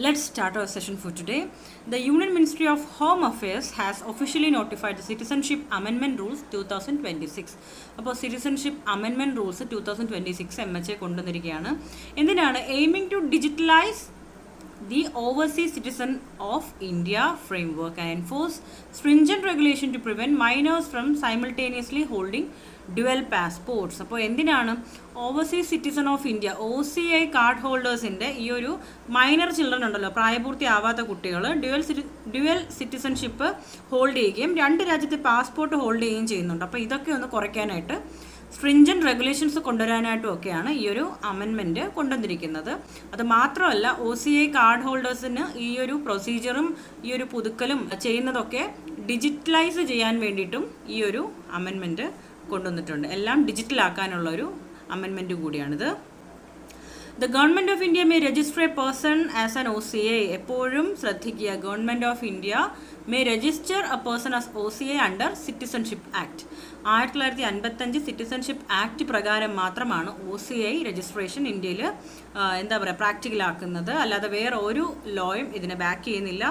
Let's start our session for today. The Union Ministry of Home Affairs has officially notified the Citizenship Amendment Rules 2026. അപ്പോൾ Citizenship Amendment Rules 2026 MHA കൊണ്ടുവന്നിരിക്കുകയാണ്. എന്തിനാണ് aiming to digitalize the Overseas Citizen of India framework and enforce stringent regulation to prevent minors from simultaneously holding dual passports. അപ്പോൾ എന്തിനാണ് overseas citizen of India OCI card ഹോൾഡേഴ്സിൻ്റെ ഈ ഒരു minor children ഉണ്ടല്ലോ, പ്രായപൂർത്തിയാവാത്ത കുട്ടികൾ dual citizenship hold ചെയ്യുകയും രണ്ട് രാജ്യത്തെ പാസ്പോർട്ട് ഹോൾഡ് ചെയ്യുകയും ചെയ്യുന്നുണ്ട്. അപ്പോൾ ഇതൊക്കെ ഒന്ന് കുറയ്ക്കാനായിട്ട് സ്ട്രിഞ്ചൻറ്റ് റെഗുലേഷൻസ് കൊണ്ടുവരാനായിട്ടും ഒക്കെയാണ് ഈ ഒരു അമെൻമെൻറ്റ് കൊണ്ടുവന്നിരിക്കുന്നത്. അത് മാത്രമല്ല OCI കാർഡ് ഹോൾഡേഴ്സിന് ഈ ഒരു പ്രൊസീജിയറും ഈ ഒരു പുതുക്കലും ചെയ്യുന്നതൊക്കെ ഡിജിറ്റലൈസ് ചെയ്യാൻ വേണ്ടിയിട്ടും ഈ ഒരു അമെൻമെൻറ്റ് കൊണ്ടുവന്നിട്ടുണ്ട്. എല്ലാം ഡിജിറ്റലാക്കാനുള്ള ഒരു അമെൻമെൻറ്റ് കൂടിയാണിത്. The government of India may register A person as an OCI. എപ്പോഴും ശ്രദ്ധിക്കുക, government of India may register A person as OCI under citizenship act. 1955 citizenship act പ്രകാരം മാത്രമാണ് OCI രജിസ്ട്രേഷൻ ഇന്ത്യയിൽ പ്രാക്ടിക്കലാക്കുന്നത്. അല്ലാതെ വേറെ ഒരു ലോയും ഇതിനെ ബാക്ക് ചെയ്യുന്നില്ല.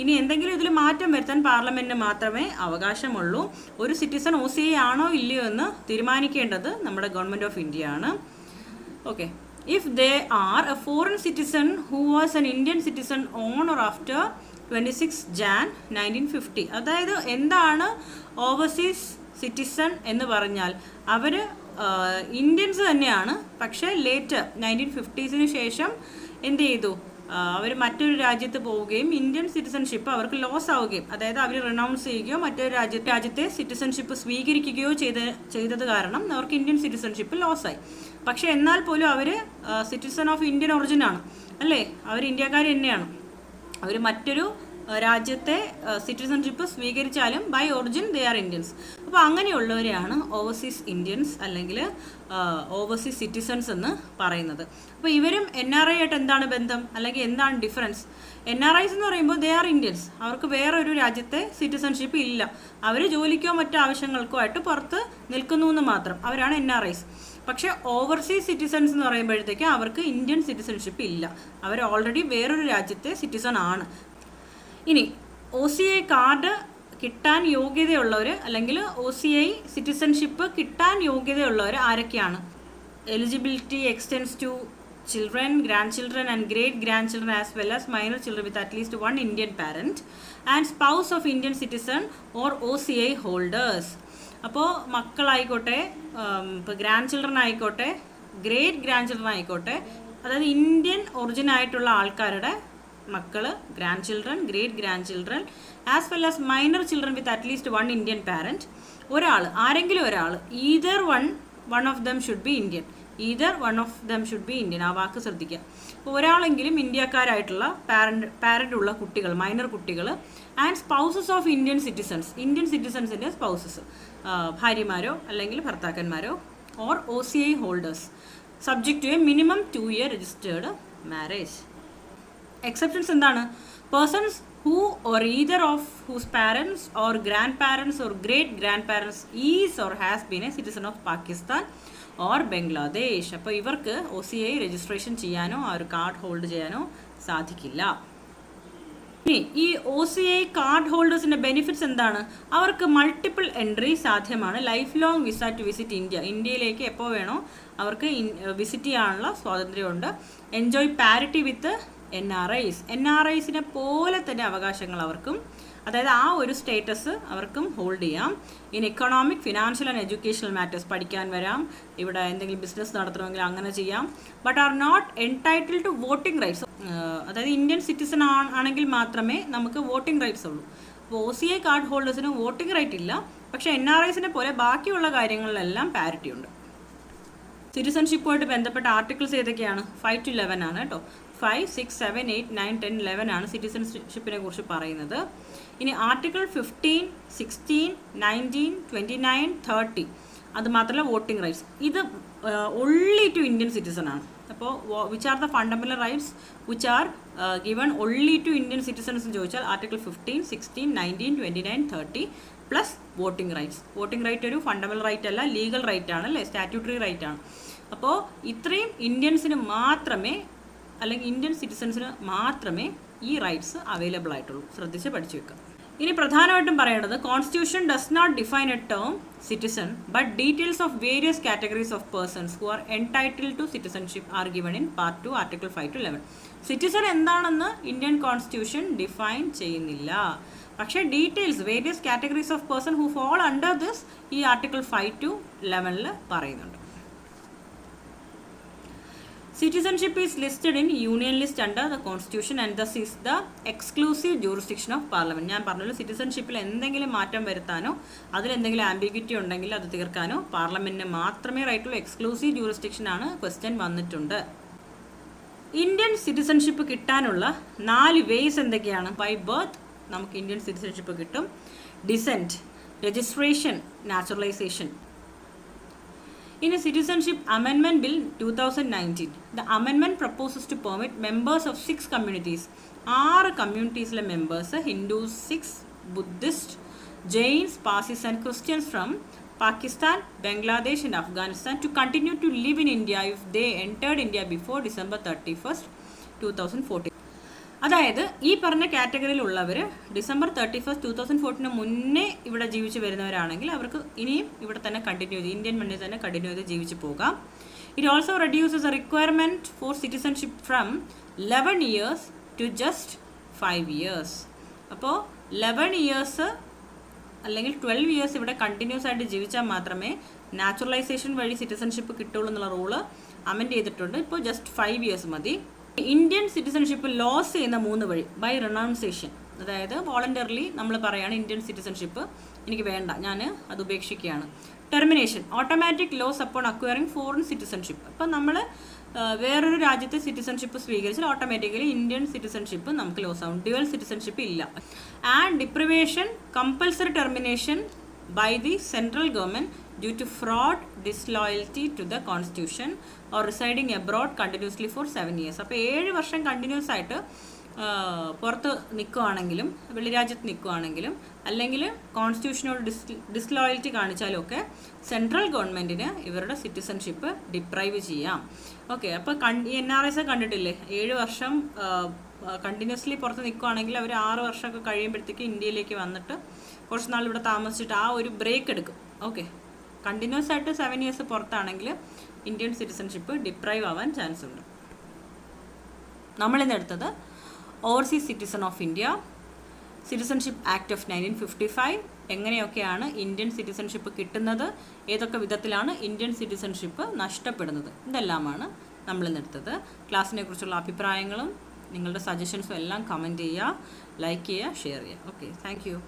ഇനി എന്തെങ്കിലും ഇതിൽ മാറ്റം വരുത്താൻ പാർലമെൻറ്റിന് മാത്രമേ അവകാശമുള്ളൂ. ഒരു സിറ്റിസൺ OCI ആണോ ഇല്ലയോ എന്ന് തീരുമാനിക്കേണ്ടത് നമ്മുടെ ഗവൺമെൻറ് ഓഫ് ഇന്ത്യ ആണ്. Okay, if they are a foreign citizen who was an Indian citizen on or after 26 Jan 1950. അതായത് എന്താണ് ഓവർസീസ് സിറ്റിസൺ എന്ന് പറഞ്ഞാൽ അവർ ഇന്ത്യൻസ് തന്നെയാണ്, പക്ഷേ ലേറ്റർ 1950s ശേഷം എന്ത് ചെയ്തു, അവർ മറ്റൊരു രാജ്യത്ത് പോവുകയും ഇന്ത്യൻ സിറ്റിസൺഷിപ്പ് അവർക്ക് ലോസ് ആവുകയും, അതായത് അവർ റിനൗൺസ് ചെയ്യുകയോ മറ്റൊരു രാജ്യത്തെ സിറ്റിസൺഷിപ്പ് സ്വീകരിക്കുകയോ ചെയ്തത് കാരണം അവർക്ക് ഇന്ത്യൻ സിറ്റിസൺഷിപ്പ് ലോസായി. പക്ഷേ എന്നാൽ പോലും അവർ സിറ്റിസൺ ഓഫ് ഇന്ത്യൻ ഒറിജിനാണ് അല്ലേ, അവർ ഇന്ത്യക്കാർ തന്നെയാണ്. അവർ മറ്റൊരു രാജ്യത്തെ സിറ്റിസൺഷിപ്പ് സ്വീകരിച്ചാലും by origin they are Indians. അപ്പോൾ അങ്ങനെയുള്ളവരെയാണ് ഓവർസീസ് ഇന്ത്യൻസ് അല്ലെങ്കിൽ ഓവർസീസ് സിറ്റിസൺസ് എന്ന് പറയുന്നത്. അപ്പോൾ ഇവരും NRI ആയിട്ട് എന്താണ് ബന്ധം അല്ലെങ്കിൽ എന്താണ് ഡിഫറൻസ്? NRIs എന്ന് പറയുമ്പോൾ ദേ ആർ ഇന്ത്യൻസ്, അവർക്ക് വേറൊരു രാജ്യത്തെ സിറ്റിസൺഷിപ്പ് ഇല്ല, അവർ ജോലിക്കോ മറ്റു ആവശ്യങ്ങൾക്കോ ആയിട്ട് പുറത്ത് നിൽക്കുന്നു എന്ന് മാത്രം, അവരാണ് NRIs. പക്ഷേ ഓവർസീസ് സിറ്റിസൺസ് എന്ന് പറയുമ്പോഴത്തേക്കും അവർക്ക് ഇന്ത്യൻ സിറ്റിസൺഷിപ്പ് ഇല്ല, അവർ ഓൾറെഡി വേറൊരു രാജ്യത്തെ സിറ്റിസൺ ആണ്. ഇനി OCI കാർഡ് കിട്ടാൻ യോഗ്യതയുള്ളവർ അല്ലെങ്കിൽ OCI സിറ്റിസൺഷിപ്പ് കിട്ടാൻ യോഗ്യതയുള്ളവർ ആരൊക്കെയാണ്? Eligibility extends to children, grandchildren and great grandchildren as well as minor children with at least one Indian parent and spouse of Indian citizen or OCI holders. അപ്പോൾ മക്കളായിക്കോട്ടെ, ഇപ്പോൾ grandchildren ആയിക്കോട്ടെ, great grandchildren ആയിക്കോട്ടെ, അതായത് Indian origin ആയിട്ടുള്ള ആൾക്കാരുടെ മക്കൾ, grandchildren, great grandchildren as well as minor children with at least one Indian parent. ആരെങ്കിലും ഒരാൾ either one of them should be Indian, either one of them should be Indian. ആ വാക്ക് ശ്രദ്ധിക്കുക. അപ്പോൾ ഒരാളെങ്കിലും ഇന്ത്യക്കാരായിട്ടുള്ള പാരൻ്റ് ഉള്ള കുട്ടികൾ, മൈനർ കുട്ടികൾ, ആൻഡ് സ്പൗസസ് ഓഫ് ഇന്ത്യൻ സിറ്റിസൺസിൻ്റെ സ്പൗസസ്, ഭാര്യമാരോ അല്ലെങ്കിൽ ഭർത്താക്കന്മാരോ, or OCI holders subject to a minimum 2 year registered marriage. Exceptions എന്താണ്? Persons who or either of whose parents or grandparents or great grandparents is or has been a citizen of Pakistan or Bangladesh. അപ്പോൾ ഇവർക്ക് OCI registration ചെയ്യാനോ ആ ഒരു card hold ചെയ്യാനോ സാധിക്കില്ല. ഇനി ഈ OCI കാർഡ് ഹോൾഡേഴ്സിൻ്റെ ബെനിഫിറ്റ്സ് എന്താണ്? അവർക്ക് മൾട്ടിപ്പിൾ എൻട്രി സാധ്യമാണ്. Lifelong visa to visit ഇന്ത്യയിലേക്ക് എപ്പോൾ വേണോ അവർക്ക് വിസിറ്റ് ചെയ്യാനുള്ള സ്വാതന്ത്ര്യമുണ്ട്. എൻജോയ് പാരിറ്റി വിത്ത് NRIസിനെ പോലെ തന്നെ അവകാശങ്ങൾ അവർക്കും, അതായത് ആ ഒരു സ്റ്റേറ്റസ് അവർക്കും ഹോൾഡ് ചെയ്യാം. In economic, financial and educational matters പഠിക്കാൻ വരാം, ഇവിടെ എന്തെങ്കിലും ബിസിനസ് നടത്തണമെങ്കിൽ അങ്ങനെ ചെയ്യാം. But are not entitle to voting rights. അതായത് ഇന്ത്യൻ സിറ്റിസൺ ആണെങ്കിൽ മാത്രമേ നമുക്ക് വോട്ടിംഗ് റൈറ്റ്സ് ഉള്ളൂ. അപ്പോൾ OCI കാർഡ് ഹോൾഡേഴ്സിന് വോട്ടിംഗ് റൈറ്റ് ഇല്ല, പക്ഷേ NRIസിനെ പോലെ ബാക്കിയുള്ള കാര്യങ്ങളിലെല്ലാം പാരിറ്റി ഉണ്ട്. സിറ്റിസൺഷിപ്പുമായിട്ട് ബന്ധപ്പെട്ട ആർട്ടിക്കിൾസ് ഏതൊക്കെയാണ്? 5 to 11 ആണ് കേട്ടോ. 5, 6, 7, 8, 9, 10, 11 ആണ് സിറ്റിസൺഷിപ്പിനെ കുറിച്ച് പറയുന്നത്. ഇനി ആർട്ടിക്കിൾ 15, 16, 19, 29, 30 അത് മാത്രമല്ല വോട്ടിംഗ് റൈറ്റ്സ്, ഇത് only to ഇന്ത്യൻ സിറ്റിസൺ ആണ്. അപ്പോൾ which are the fundamental rights which are given only to Indian citizens എന്ന് ചോദിച്ചാൽ article 15, 16, 19, 29, 30 plus voting rights. Voting right ഒരു ഫണ്ടമെൻ്റൽ റൈറ്റ് അല്ല, ലീഗൽ റൈറ്റ് ആണ് അല്ലേ, സ്റ്റാറ്റ്യൂട്ടറി റൈറ്റ് ആണ്. അപ്പോൾ ഇത്രയും ഇന്ത്യൻസിന് മാത്രമേ അല്ലെങ്കിൽ ഇന്ത്യൻ സിറ്റിസൺസിന് മാത്രമേ ഈ റൈറ്റ്സ് അവൈലബിൾ ആയിട്ടുള്ളൂ. ശ്രദ്ധിച്ച് പഠിച്ചു വെക്കുക. ഇനി പ്രധാനമായിട്ടും പറയേണ്ടത്, constitution does not define a term citizen but details of various categories of persons who are entitled to citizenship are given in part 2 article 5 to 11. Citizen എന്താണെന്ന് ഇന്ത്യൻ കോൺസ്റ്റിറ്റ്യൂഷൻ ഡിഫൈൻ ചെയ്യുന്നില്ല. പക്ഷേ details various categories of person who fall under this ഈ article 5 to 11 പറയുന്നുണ്ട്. Citizenship is listed in Union list under the Constitution and thus is the exclusive jurisdiction of Parliament. ഞാൻ പറഞ്ഞല്ലോ, സിറ്റിസൺഷിപ്പിൽ എന്തെങ്കിലും മാറ്റം വരുത്താനോ അതിലെന്തെങ്കിലും ambiguity ഉണ്ടെങ്കിൽ അത് തീർക്കാനോ പാർലമെന്റിന് മാത്രമേ റൈറ്റുള്ളൂ. എക്സ്ക്ലൂസീവ് ജൂറിസ്ഡിക്ഷൻ ആണ് ക്വസ്റ്റ്യൻ വന്നിട്ടുണ്ട്. ഇന്ത്യൻ സിറ്റിസൺഷിപ്പ് കിട്ടാനുള്ള 4 വേസ് എന്തൊക്കെയാണ്? ബൈ ബർത്ത് നമുക്ക് ഇന്ത്യൻ സിറ്റിസൺഷിപ്പ് കിട്ടും, decent, registration, naturalisation. In a Citizenship Amendment Bill 2019, the amendment proposes to permit members of 6 communities, 6 communitiesle members, Hindus, Sikhs, Buddhists, Jains, Parsis and Christians from Pakistan, Bangladesh and Afghanistan to continue to live in India if they entered India before December 31st, 2014. അതായത് ഈ പറഞ്ഞ കാറ്റഗറിയിലുള്ളവർ December 31st, 2014 മുന്നേ ഇവിടെ ജീവിച്ച് വരുന്നവരാണെങ്കിൽ അവർക്ക് ഇനിയും ഇവിടെ തന്നെ കണ്ടിന്യൂ ചെയ്ത് ഇന്ത്യൻ മണ്ണിൽ തന്നെ കണ്ടിന്യൂ ചെയ്ത് ജീവിച്ച് പോകാം. It also reduces a requirement for citizenship from 11 years to just 5 years. അപ്പോൾ 11 years അല്ലെങ്കിൽ 12 years ഇവിടെ കണ്ടിന്യൂസ് ആയിട്ട് ജീവിച്ചാൽ മാത്രമേ നാച്ചുറലൈസേഷൻ വഴി സിറ്റിസൺഷിപ്പ് കിട്ടുള്ളൂ എന്നുള്ള റൂള് അമെൻഡ് ചെയ്തിട്ടുണ്ട്. ഇപ്പോൾ ജസ്റ്റ് 5 years മതി. ഇന്ത്യൻ സിറ്റിസൺഷിപ്പ് ലോസ് ചെയ്യുന്ന 3 വഴി: ബൈ റിനൗൺസിയേഷൻ, അതായത് വോളണ്ടറിലി നമ്മൾ പറയുകയാണ് ഇന്ത്യൻ സിറ്റിസൺഷിപ്പ് എനിക്ക് വേണ്ട, ഞാൻ അത് ഉപേക്ഷിക്കുകയാണ്. Termination, automatic loss upon acquiring foreign citizenship. അപ്പം നമ്മൾ വേറൊരു രാജ്യത്തെ സിറ്റിസൺഷിപ്പ് സ്വീകരിച്ചാൽ ഓട്ടോമാറ്റിക്കലി ഇന്ത്യൻ സിറ്റിസൺഷിപ്പ് നമുക്ക് ലോസ് ആവും. ഡ്യുവൽ സിറ്റിസൺഷിപ്പ് ഇല്ല. And deprivation, compulsory termination by the central government due to fraud, disloyalty to the constitution or residing abroad continuously for 7 years. അപ്പോൾ 7 വർഷം കണ്ടിന്യൂസ് ആയിട്ട് പുറത്ത് നിൽക്കുകയാണെങ്കിലും വെളിരാജ്യത്ത് നിൽക്കുകയാണെങ്കിലും അല്ലെങ്കിൽ കോൺസ്റ്റിറ്റ്യൂഷനോട് ഡിസ്ലോയൽറ്റി കാണിച്ചാലും ഒക്കെ സെൻട്രൽ ഗവൺമെൻറ്റിന് ഇവരുടെ സിറ്റിസൺഷിപ്പ് ഡിപ്രൈവ് ചെയ്യാം. ഓക്കെ, അപ്പോൾ NRIs കണ്ടിട്ടില്ലേ, 7 വർഷം കണ്ടിന്യൂസ്ലി പുറത്ത് നിൽക്കുകയാണെങ്കിൽ അവർ 6 വർഷമൊക്കെ കഴിയുമ്പോഴത്തേക്ക് ഇന്ത്യയിലേക്ക് വന്നിട്ട് കുറച്ച് നാൾ ഇവിടെ താമസിച്ചിട്ട് ആ ഒരു ബ്രേക്ക് എടുക്കും. ഓക്കെ, കണ്ടിന്യൂസ് ആയിട്ട് 7 years പുറത്താണെങ്കിൽ ഇന്ത്യൻ സിറ്റിസൺഷിപ്പ് ഡിപ്രൈവ് ആവാൻ ചാൻസ് ഉണ്ട്. നമ്മളിന്ന് എടുത്തത് overseas citizen of India, citizenship act of 1955, എങ്ങനെയൊക്കെയാണ് ഇന്ത്യൻ സിറ്റിസൺഷിപ്പ് കിട്ടുന്നത്, ഏതൊക്കെ വിധത്തിലാണ് ഇന്ത്യൻ സിറ്റിസൺഷിപ്പ് നഷ്ടപ്പെടുന്നത്, ഇതെല്ലാമാണ് നമ്മളിന്ന് എടുത്തത്. ക്ലാസ്സിനെ കുറിച്ചുള്ള അഭിപ്രായങ്ങളും നിങ്ങളുടെ സജഷൻസും എല്ലാം കമൻറ്റ് ചെയ്യുക, ലൈക്ക് ചെയ്യുക, ഷെയർ ചെയ്യുക. Okay, thank you.